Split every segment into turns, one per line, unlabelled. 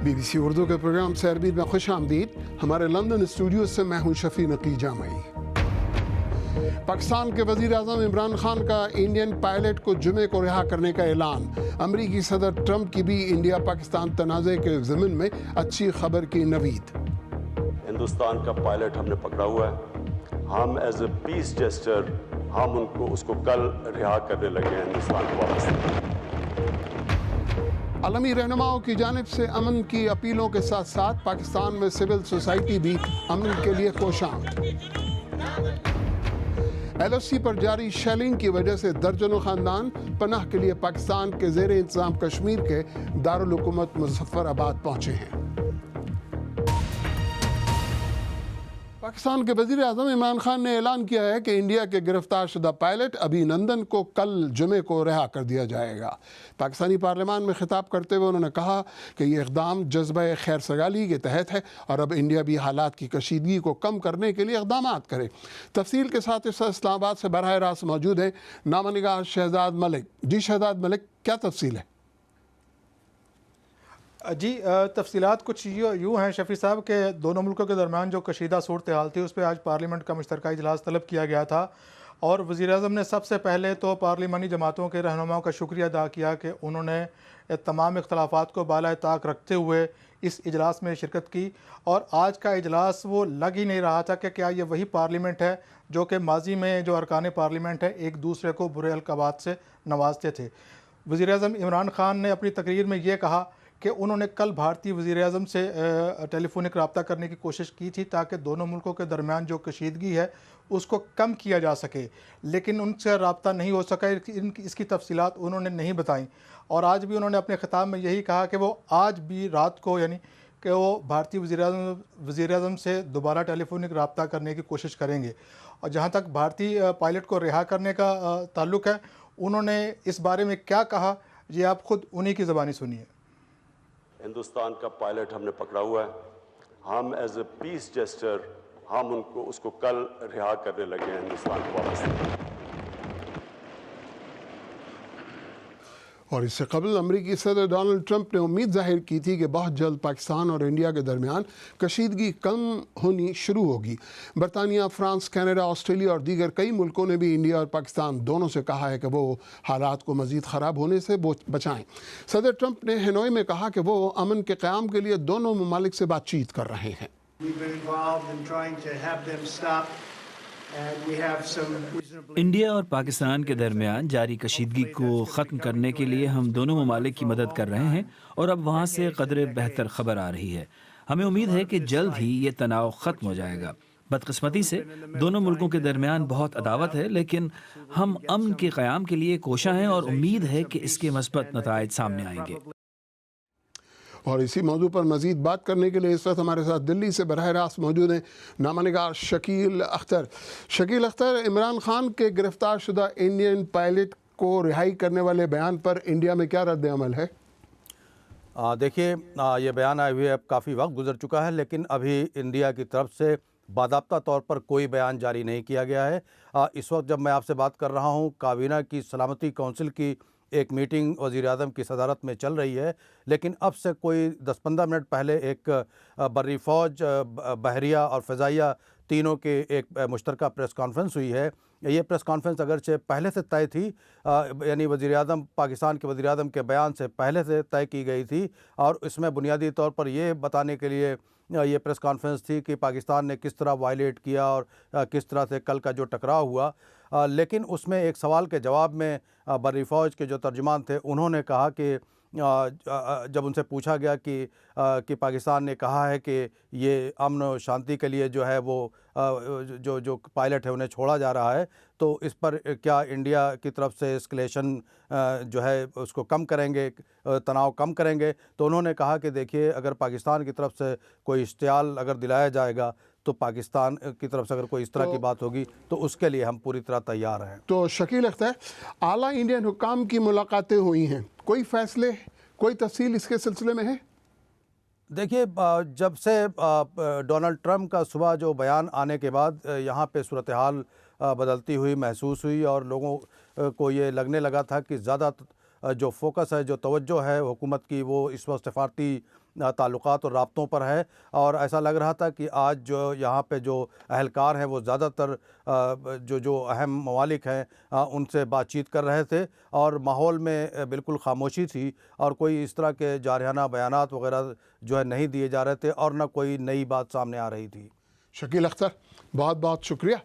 BBC Urdu کے programme سے عربی میں خوش آمدید. ہمارے لندن اسٹوڈیو سے میں ہوں شفیع نقی جامعی. پاکستان کے وزیر اعظم عمران خان کا انڈین پائلٹ کو جمعے کو رہا کرنے کا اعلان. امریکی صدر ٹرمپ کی بھی انڈیا پاکستان تنازع کے ضمن میں اچھی خبر کی نوید.
ہندوستان کا پائلٹ ہم نے پکڑا ہوا ہے. ہم ایز اے پیس جسٹر ہم اس کو کل رہا کرنے لگے ہیں ہندوستان کو واپس.
عالمی رہنماؤں کی جانب سے امن کی اپیلوں کے ساتھ ساتھ پاکستان میں سول سوسائٹی بھی امن کے لیے کوشاں. ایل او سی پر جاری شیلنگ کی وجہ سے درجنوں خاندان پناہ کے لیے پاکستان کے زیر انتظام کشمیر کے دارالحکومت مظفر آباد پہنچے ہیں. پاکستان کے وزیر اعظم عمران خان نے اعلان کیا ہے کہ انڈیا کے گرفتار شدہ پائلٹ ابھی نندن کو کل جمعے کو رہا کر دیا جائے گا. پاکستانی پارلیمان میں خطاب کرتے ہوئے انہوں نے کہا کہ یہ اقدام جذبہ خیر سگالی کے تحت ہے اور اب انڈیا بھی حالات کی کشیدگی کو کم کرنے کے لیے اقدامات کرے. تفصیل کے ساتھ اس اسلام آباد سے براہ راست موجود ہیں نامہ نگار شہزاد ملک. جی شہزاد ملک، کیا تفصیل ہے؟
جی تفصیلات کچھ یوں ہیں شفیع صاحب کہ دونوں ملکوں کے درمیان جو کشیدہ صورتحال تھی اس پہ آج پارلیمنٹ کا مشترکہ اجلاس طلب کیا گیا تھا اور وزیر اعظم نے سب سے پہلے تو پارلیمانی جماعتوں کے رہنماؤں کا شکریہ ادا کیا کہ انہوں نے تمام اختلافات کو بالائے طاق رکھتے ہوئے اس اجلاس میں شرکت کی. اور آج کا اجلاس وہ لگ ہی نہیں رہا تھا کہ کیا یہ وہی پارلیمنٹ ہے جو کہ ماضی میں جو ارکان پارلیمنٹ ہے ایک دوسرے کو برے القابات سے نوازتے تھے. وزیر اعظم عمران خان نے اپنی تقریر میں یہ کہا کہ انہوں نے کل بھارتی وزیر اعظم سے ٹیلی فونک رابطہ کرنے کی کوشش کی تھی تاکہ دونوں ملکوں کے درمیان جو کشیدگی ہے اس کو کم کیا جا سکے، لیکن ان سے رابطہ نہیں ہو سکا. اس کی تفصیلات انہوں نے نہیں بتائیں اور آج بھی انہوں نے اپنے خطاب میں یہی کہا کہ وہ آج بھی رات کو یعنی کہ وہ بھارتی وزیر اعظم سے دوبارہ ٹیلی فونک رابطہ کرنے کی کوشش کریں گے. اور جہاں تک بھارتی پائلٹ کو رہا کرنے کا تعلق ہے، انہوں نے اس بارے میں کیا کہا یہ آپ خود انہی کی زبانی سنیے.
ہندوستان کا پائلٹ ہم نے پکڑا ہوا ہے. ہم ایز اے پیس جسٹر ہم اس کو کل رہا کرنے لگے ہیں ہندوستان کو واپس.
اور اس سے قبل امریکی صدر ڈونلڈ ٹرمپ نے امید ظاہر کی تھی کہ بہت جلد پاکستان اور انڈیا کے درمیان کشیدگی کم ہونی شروع ہوگی. برطانیہ، فرانس، کینیڈا، آسٹریلیا اور دیگر کئی ملکوں نے بھی انڈیا اور پاکستان دونوں سے کہا ہے کہ وہ حالات کو مزید خراب ہونے سے بچائیں. صدر ٹرمپ نے ہنوئی میں کہا کہ وہ امن کے قیام کے لیے دونوں ممالک سے بات چیت کر رہے ہیں.
انڈیا اور پاکستان کے درمیان جاری کشیدگی کو ختم کرنے کے لیے ہم دونوں ممالک کی مدد کر رہے ہیں اور اب وہاں سے قدرے بہتر خبر آ رہی ہے. ہمیں امید ہے کہ جلد ہی یہ تناؤ ختم ہو جائے گا. بدقسمتی سے دونوں ملکوں کے درمیان بہت عداوت ہے، لیکن ہم امن کے قیام کے لیے کوشاں ہیں اور امید ہے کہ اس کے مثبت نتائج سامنے آئیں گے.
اور اسی موضوع پر مزید بات کرنے کے لیے اس وقت ہمارے ساتھ دلی سے براہ راست موجود ہیں نامہ نگار شکیل اختر. شکیل اختر، عمران خان کے گرفتار شدہ انڈین پائلٹ کو رہائی کرنے والے بیان پر انڈیا میں کیا رد عمل ہے؟
دیکھیے، یہ بیان آئے ہوئے اب کافی وقت گزر چکا ہے، لیکن ابھی انڈیا کی طرف سے باضابطہ طور پر کوئی بیان جاری نہیں کیا گیا ہے. اس وقت جب میں آپ سے بات کر رہا ہوں، کابینہ کی سلامتی کونسل کی ایک میٹنگ وزیر اعظم کی صدارت میں چل رہی ہے، لیکن اب سے کوئی 10-15 منٹ پہلے ایک بری فوج، بحریہ اور فضائیہ تینوں کے ایک مشترکہ پریس کانفرنس ہوئی ہے. یہ پریس کانفرنس اگرچہ پہلے سے طے تھی، یعنی وزیر اعظم پاکستان کے وزیر اعظم کے بیان سے پہلے سے طے کی گئی تھی، اور اس میں بنیادی طور پر یہ بتانے کے لیے یہ پریس کانفرنس تھی کہ پاکستان نے کس طرح وائلیٹ کیا اور کس طرح سے کل کا جو ٹکراؤ ہوا. لیکن اس میں ایک سوال کے جواب میں بری فوج کے جو ترجمان تھے انہوں نے کہا کہ جب ان سے پوچھا گیا کہ پاکستان نے کہا ہے کہ یہ امن و شانتی کے لیے جو ہے وہ جو پائلٹ ہے انہیں چھوڑا جا رہا ہے، تو اس پر کیا انڈیا کی طرف سے اسکلیشن جو ہے اس کو کم کریں گے، تناؤ کم کریں گے. تو انہوں نے کہا کہ دیکھیے، اگر پاکستان کی طرف سے کوئی اشتعال اگر دلایا جائے گا تو پاکستان کی طرف سے اگر کوئی اس طرح کی بات ہوگی تو اس کے لیے ہم پوری طرح تیار ہیں.
تو شکیل اختر، اعلیٰ انڈین حکام کی ملاقاتیں ہوئی ہیں، کوئی فیصلے، کوئی تفصیل اس کے سلسلے میں ہے؟
دیکھیے، جب سے ڈونلڈ ٹرمپ کا صبح جو بیان آنے کے بعد یہاں پہ صورتحال بدلتی ہوئی محسوس ہوئی اور لوگوں کو یہ لگنے لگا تھا کہ زیادہ جو فوکس ہے، جو توجہ ہے حکومت کی، وہ اس وقت سفارتی تعلقات اور رابطوں پر ہے، اور ایسا لگ رہا تھا کہ آج جو یہاں پہ جو اہلکار ہیں وہ زیادہ تر جو اہم ممالک ہیں ان سے بات چیت کر رہے تھے، اور ماحول میں بالکل خاموشی تھی، اور کوئی اس طرح کے جارحانہ بیانات وغیرہ جو ہے نہیں دیے جا رہے تھے، اور نہ کوئی نئی بات سامنے آ رہی تھی۔
شکیل اختر، بہت بہت شکریہ۔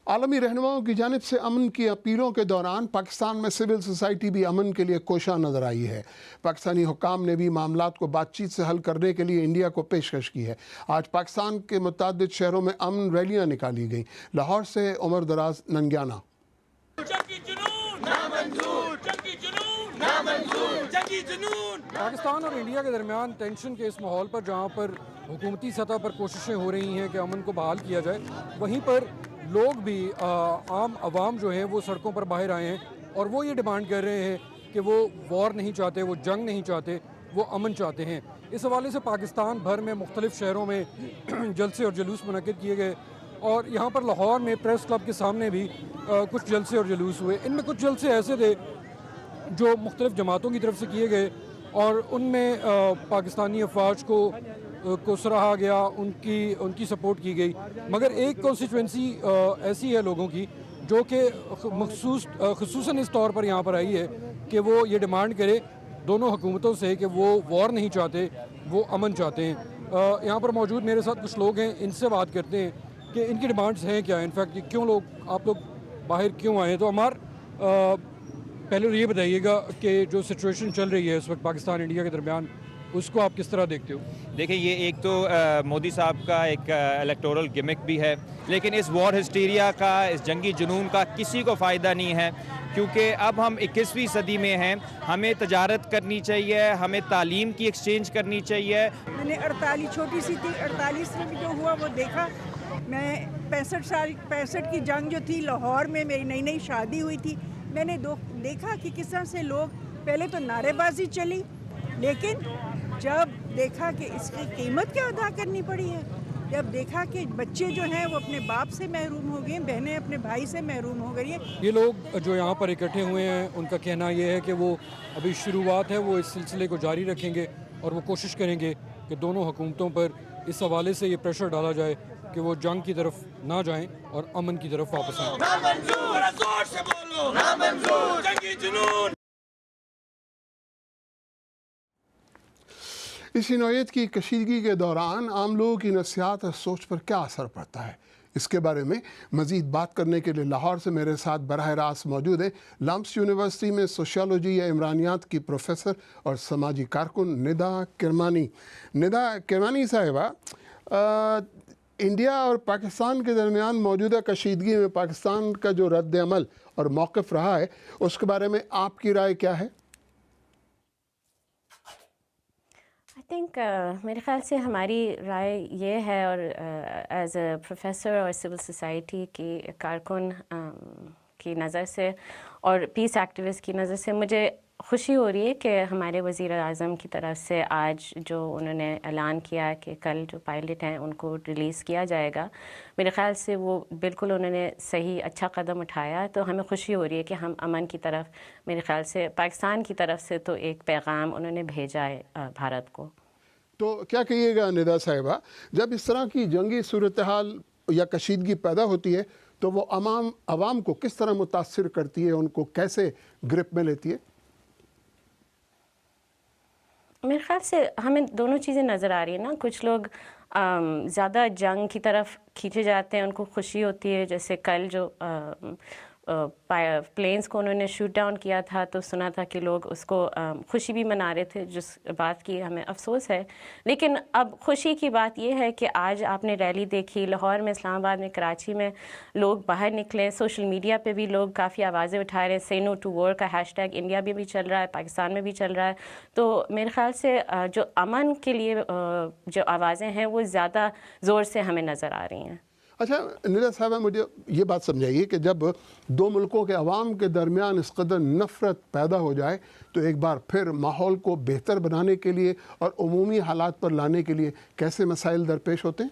عالمی رہنماؤں کی جانب سے امن کی اپیلوں کے دوران پاکستان میں سول سوسائٹی بھی امن کے لیے کوشاں نظر آئی ہے۔ پاکستانی حکام نے بھی معاملات کو بات چیت سے حل کرنے کے لیے انڈیا کو پیشکش کی ہے۔ آج پاکستان کے متعدد شہروں میں امن ریلیاں نکالی گئیں۔ لاہور سے عمر دراز ننگیانہ۔
پاکستان اور انڈیا کے درمیان ٹینشن کے اس ماحول پر، جہاں پر حکومتی سطح پر کوششیں ہو رہی ہیں کہ امن کو بحال کیا جائے، وہیں پر لوگ بھی عام عوام جو ہیں وہ سڑکوں پر باہر آئے ہیں، اور وہ یہ ڈیمانڈ کر رہے ہیں کہ وہ وار نہیں چاہتے، وہ جنگ نہیں چاہتے، وہ امن چاہتے ہیں۔ اس حوالے سے پاکستان بھر میں مختلف شہروں میں جلسے اور جلوس منعقد کیے گئے، اور یہاں پر لاہور میں پریس کلب کے سامنے بھی کچھ جلسے اور جلوس ہوئے۔ ان میں کچھ جلسے ایسے تھے جو مختلف جماعتوں کی طرف سے کیے گئے، اور ان میں پاکستانی افواج کو سراہا گیا، ان کی سپورٹ کی گئی، مگر ایک کانسٹیچوئنسی ایسی ہے لوگوں کی جو کہ خصوصاً اس طور پر یہاں پر آئی ہے کہ وہ یہ ڈیمانڈ کرے دونوں حکومتوں سے کہ وہ وار نہیں چاہتے، وہ امن چاہتے ہیں۔ یہاں پر موجود میرے ساتھ کچھ لوگ ہیں، ان سے بات کرتے ہیں کہ ان کی ڈیمانڈز ہیں کیا، انفیکٹ کیوں آپ لوگ باہر کیوں آئے ہیں۔ تو ہمار پہلے یہ بتائیے گا کہ جو سچویشن چل رہی ہے اس وقت پاکستان انڈیا کے درمیان، اس کو آپ کس طرح دیکھتے ہو؟
دیکھیں، یہ ایک تو مودی صاحب کا ایک الیکٹورل گمک بھی ہے، لیکن اس وار ہسٹیریا کا، اس جنگی جنون کا کسی کو فائدہ نہیں ہے، کیونکہ اب ہم 21ویں صدی میں ہیں۔ ہمیں تجارت کرنی چاہیے، ہمیں تعلیم کی ایکسچینج کرنی چاہیے۔
میں نے 48 چھوٹی سی تھی، 48 میں بھی جو ہوا وہ دیکھا۔ میں 65 کی جنگ جو تھی لاہور میں، میری نئی نئی شادی ہوئی تھی، میں نے دیکھا کہ کس طرح سے لوگ پہلے تو نعرے بازی چلی، لیکن جب دیکھا کہ اس کی قیمت کیا ادا کرنی پڑی ہے، جب دیکھا کہ بچے جو ہیں وہ اپنے باپ سے محروم ہو گئے، بہنیں اپنے بھائی سے محروم ہو گئی ہیں۔
یہ لوگ جو یہاں پر اکٹھے ہوئے ہیں، ان کا کہنا یہ ہے کہ وہ ابھی شروعات ہے، وہ اس سلسلے کو جاری رکھیں گے، اور وہ کوشش کریں گے کہ دونوں حکومتوں پر اس حوالے سے یہ پریشر ڈالا جائے کہ وہ جنگ کی طرف نہ جائیں اور امن کی طرف واپس آئیں۔
اسی نوعیت کی کشیدگی کے دوران عام لوگوں کی نفسیات اور سوچ پر کیا اثر پڑتا ہے، اس کے بارے میں مزید بات کرنے کے لیے لاہور سے میرے ساتھ براہ راست موجود ہیں لمپس یونیورسٹی میں سوشیالوجی یا عمرانیات کی پروفیسر اور سماجی کارکن ندا کرمانی۔ ندا کرمانی صاحبہ، انڈیا اور پاکستان کے درمیان موجودہ کشیدگی میں پاکستان کا جو رد عمل اور موقف رہا ہے، اس کے بارے میں آپ کی رائے کیا ہے؟
میرے خیال سے ہماری رائے یہ ہے، اور ایز اے پروفیسر اور سول سوسائٹی کی کارکن کی نظر سے اور پیس ایکٹیوسٹ کی نظر سے مجھے خوشی ہو رہی ہے کہ ہمارے وزیر اعظم کی طرف سے آج جو انہوں نے اعلان کیا کہ کل جو پائلٹ ہیں ان کو ریلیز کیا جائے گا، میرے خیال سے وہ بالکل انہوں نے صحیح اچھا قدم اٹھایا۔ تو ہمیں خوشی ہو رہی ہے کہ ہم امن کی طرف، میرے خیال سے پاکستان کی طرف سے تو ایک پیغام انہوں نے بھیجا ہے بھارت کو۔
تو کیا کہیے گا ندا صاحبہ، جب اس طرح کی جنگی صورتحال یا کشیدگی پیدا ہوتی ہے تو وہ عوام کو کس طرح متاثر کرتی ہے، ان کو کیسے گرپ میں لیتی ہے؟
میرے خیال سے ہمیں دونوں چیزیں نظر آ رہی ہیں نا۔ کچھ لوگ زیادہ جنگ کی طرف کھینچے جاتے ہیں، ان کو خوشی ہوتی ہے، جیسے کل جو پلینز کو انہوں نے شوٹ ڈاؤن کیا تھا تو سنا تھا کہ لوگ اس کو خوشی بھی منا رہے تھے، جس بات کی ہمیں افسوس ہے۔ لیکن اب خوشی کی بات یہ ہے کہ آج آپ نے ریلی دیکھی لاہور میں، اسلام آباد میں، کراچی میں، لوگ باہر نکلے، سوشل میڈیا پہ بھی لوگ کافی آوازیں اٹھا رہے ہیں، say no to war کا ہیش ٹیگ انڈیا میں بھی چل رہا ہے، پاکستان میں بھی چل رہا ہے۔ تو میرے خیال سے جو امن کے لیے جو آوازیں ہیں وہ زیادہ زور سے ہمیں نظر آ رہی ہیں۔
اچھا ندا صاحبہ، مجھے یہ بات سمجھائیے کہ جب دو ملکوں کے عوام کے درمیان اس قدر نفرت پیدا ہو جائے تو ایک بار پھر ماحول کو بہتر بنانے کے لیے اور عمومی حالات پر لانے کے لیے کیسے مسائل درپیش ہوتے ہیں؟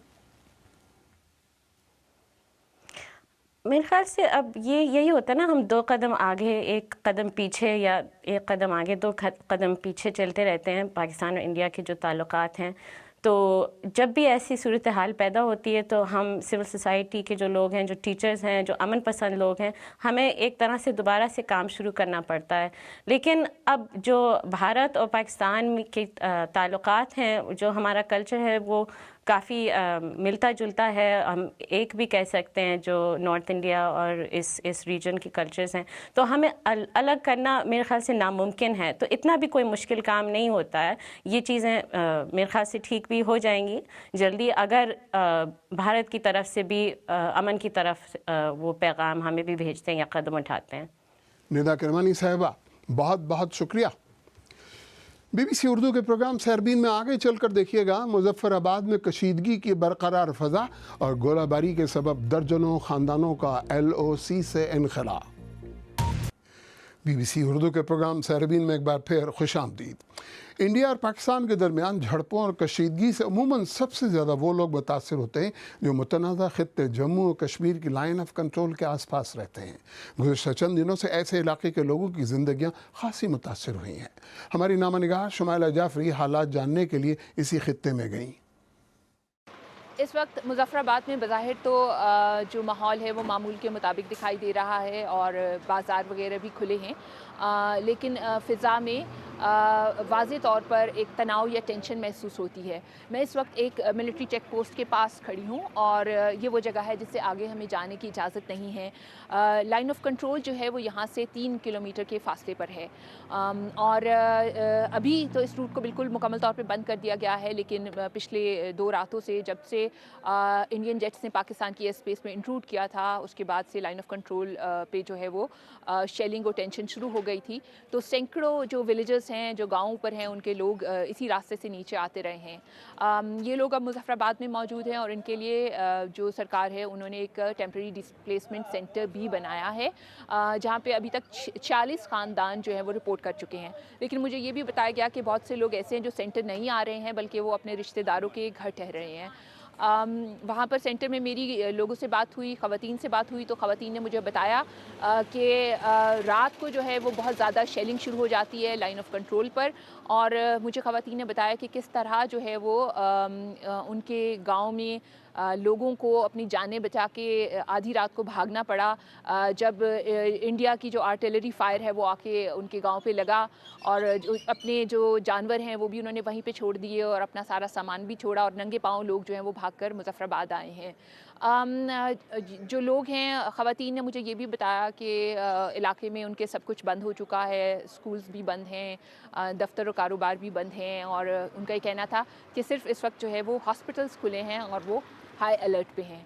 میرے خیال سے اب یہی ہوتا ہے نا، ہم 2 قدم آگے 1 قدم پیچھے، یا 1 قدم آگے 2 قدم پیچھے چلتے رہتے ہیں پاکستان اور انڈیا کے جو تعلقات ہیں. تو جب بھی ایسی صورتحال پیدا ہوتی ہے تو ہم سول سوسائٹی کے جو لوگ ہیں، جو ٹیچرز ہیں، جو امن پسند لوگ ہیں، ہمیں ایک طرح سے دوبارہ سے کام شروع کرنا پڑتا ہے. لیکن اب جو بھارت اور پاکستان کے تعلقات ہیں، جو ہمارا کلچر ہے وہ کافی ملتا جلتا ہے. ہم ایک بھی کہہ سکتے ہیں جو نارتھ انڈیا اور اس ریجن کے کلچرز ہیں. تو ہمیں الگ کرنا میرے خیال سے ناممکن ہے. تو اتنا بھی کوئی مشکل کام نہیں ہوتا ہے. یہ چیزیں میرے خیال سے ٹھیک بھی ہو جائیں گی جلدی، اگر بھارت کی طرف سے بھی امن کی طرف وہ پیغام ہمیں بھی بھیجتے ہیں یا قدم اٹھاتے ہیں.
ندا کرمانی صاحبہ، بہت بہت شکریہ. بی بی سی اردو کے پروگرام سیربین میں آگے چل کر دیکھیے گا مظفر آباد میں کشیدگی کی برقرار فضا اور گولہ باری کے سبب درجنوں خاندانوں کا LOC سے انخلا. بی بی سی اردو کے پروگرام سیربین میں ایک بار پھر خوش آمدید. انڈیا اور پاکستان کے درمیان جھڑپوں اور کشیدگی سے عموماً سب سے زیادہ وہ لوگ متاثر ہوتے ہیں جو متنازع خطے جموں و کشمیر کی لائن آف کنٹرول کے آس پاس رہتے ہیں. گزشتہ چند دنوں سے ایسے علاقے کے لوگوں کی زندگیاں خاصی متاثر ہوئی ہیں. ہماری نامہ نگار شمائلہ جعفری حالات جاننے کے لیے اسی خطے میں گئیں.
اس وقت مظفر آباد میں بظاہر تو جو ماحول ہے وہ معمول کے مطابق دکھائی دے رہا ہے اور بازار وغیرہ بھی کھلے ہیں، لیکن فضا میں واضح طور پر ایک تناؤ یا ٹینشن محسوس ہوتی ہے. میں اس وقت ایک ملٹری چیک پوسٹ کے پاس کھڑی ہوں اور یہ وہ جگہ ہے جس سے آگے ہمیں جانے کی اجازت نہیں ہے. لائن آف کنٹرول جو ہے وہ یہاں سے 3 کلومیٹر کے فاصلے پر ہے اور ابھی تو اس روٹ کو بالکل مکمل طور پہ بند کر دیا گیا ہے، لیکن پچھلے 2 راتوں سے جب سے انڈین جیٹس نے پاکستان کی ایئر اسپیس میں انٹروڈ کیا تھا، اس کے بعد سے لائن آف کنٹرول پہ جو ہے وہ شیلنگ اور ٹینشن شروع ہو گئی تھی. تو سینکڑوں جو ولیجز ہیں، جو گاؤں پر ہیں، ان کے لوگ اسی راستے سے نیچے آتے رہے ہیں. یہ لوگ اب مظفر آباد میں موجود ہیں اور ان کے لیے جو سرکار ہے انہوں نے ایک ٹیمپرری ڈسپلیسمنٹ سینٹر بھی بنایا ہے جہاں پہ ابھی تک 46 خاندان جو ہیں وہ رپورٹ کر چکے ہیں. لیکن مجھے یہ بھی بتایا گیا کہ بہت سے لوگ ایسے ہیں جو سینٹر نہیں آ رہے ہیں بلکہ وہ اپنے رشتہ داروں کے گھر ٹھہر رہے ہیں. وہاں پر سینٹر میں میری لوگوں سے بات ہوئی، خواتین سے بات ہوئی، تو خواتین نے مجھے بتایا کہ رات کو جو ہے وہ بہت زیادہ شیلنگ شروع ہو جاتی ہے لائن آف کنٹرول پر، اور مجھے خواتین نے بتایا کہ کس طرح جو ہے وہ ان کے گاؤں میں لوگوں کو اپنی جانیں بچا کے آدھی رات کو بھاگنا پڑا جب انڈیا کی جو آرٹلری فائر ہے وہ آ کے ان کے گاؤں پہ لگا، اور اپنے جو جانور ہیں وہ بھی انہوں نے وہیں پہ چھوڑ دیے اور اپنا سارا سامان بھی چھوڑا، اور ننگے پاؤں لوگ جو ہیں وہ بھاگ کر مظفر آباد آئے ہیں. جو لوگ ہیں، خواتین نے مجھے یہ بھی بتایا کہ علاقے میں ان کے سب کچھ بند ہو چکا ہے، اسکولز بھی بند ہیں، دفتر و کاروبار بھی بند ہیں، اور ان کا یہ کہنا تھا کہ صرف اس وقت جو ہے وہ ہاسپٹلس کھلے ہیں اور وہ ہائی الرٹ پہ ہیں.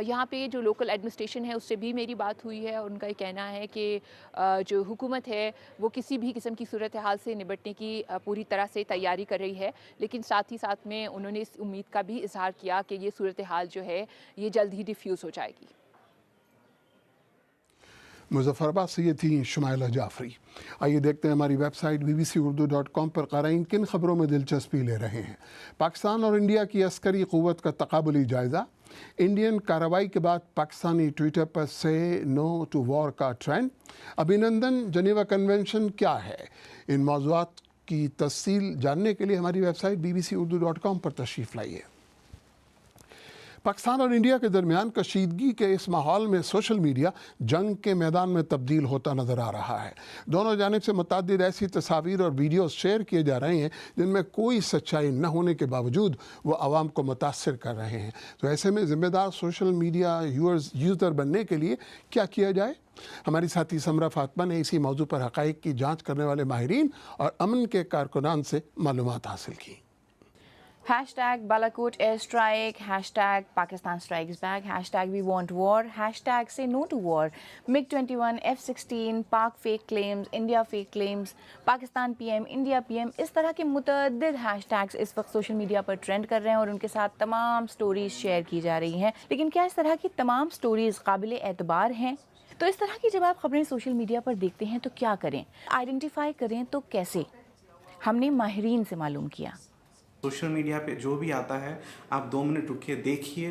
یہاں پہ جو لوکل ایڈمنسٹریشن ہے اس سے بھی میری بات ہوئی ہے، اور ان کا یہ کہنا ہے کہ جو حکومت ہے وہ کسی بھی قسم کی صورتحال سے نمٹنے کی پوری طرح سے تیاری کر رہی ہے، لیکن ساتھ ہی ساتھ میں انہوں نے اس امید کا بھی اظہار کیا کہ یہ صورتحال جو ہے یہ جلد ہی ڈیفیوز ہو جائے گی.
مظفر آباد سے یہ تھی شمائلہ جعفری. آئیے دیکھتے ہیں ہماری ویب سائٹ bbcurdu.com پر قارئین کن خبروں میں دلچسپی لے رہے ہیں. پاکستان اور انڈیا کی عسکری قوت کا تقابلی جائزہ، انڈین کارروائی کے بعد پاکستانی ٹویٹر پر سے نو ٹو وار کا ٹرینڈ، ابھینندن جنیوا کنونشن کیا ہے. ان موضوعات کی تفصیل جاننے کے لیے ہماری ویب سائٹ bbcurdu.com پر تشریف لائیے. پاکستان اور انڈیا کے درمیان کشیدگی کے اس ماحول میں سوشل میڈیا جنگ کے میدان میں تبدیل ہوتا نظر آ رہا ہے. دونوں جانب سے متعدد ایسی تصاویر اور ویڈیوز شیئر کیے جا رہے ہیں جن میں کوئی سچائی نہ ہونے کے باوجود وہ عوام کو متاثر کر رہے ہیں. تو ایسے میں ذمہ دار سوشل میڈیا یوزر بننے کے لیے کیا جائے؟ ہماری ساتھی سمرہ فاطمہ نے اسی موضوع پر حقائق کی جانچ کرنے والے ماہرین اور امن کے کارکنان سے معلومات حاصل کی.
#, Balakot airstrike, #, Pakistan strikes back, #, we want war, #, say no to war, MiG-21, F-16, Pak fake claims, India fake claims, Pakistan PM, India PM، اس طرح کے متعدد #، اس وقت سوشل میڈیا پر ٹرینڈ کر رہے ہیں اور ان کے ساتھ تمام سٹوریز شیئر کی جا رہی ہیں. لیکن کیا اس طرح کی تمام سٹوریز قابل اعتبار ہیں؟ تو اس طرح کی جب آپ خبریں سوشل میڈیا پر دیکھتے ہیں تو کیا کریں، آئیڈینٹیفائی کریں تو کیسے؟ ہم نے ماہرین سے معلوم کیا.
سوشل میڈیا پہ جو بھی آتا ہے آپ 2 منٹ رکیے، دیکھیے،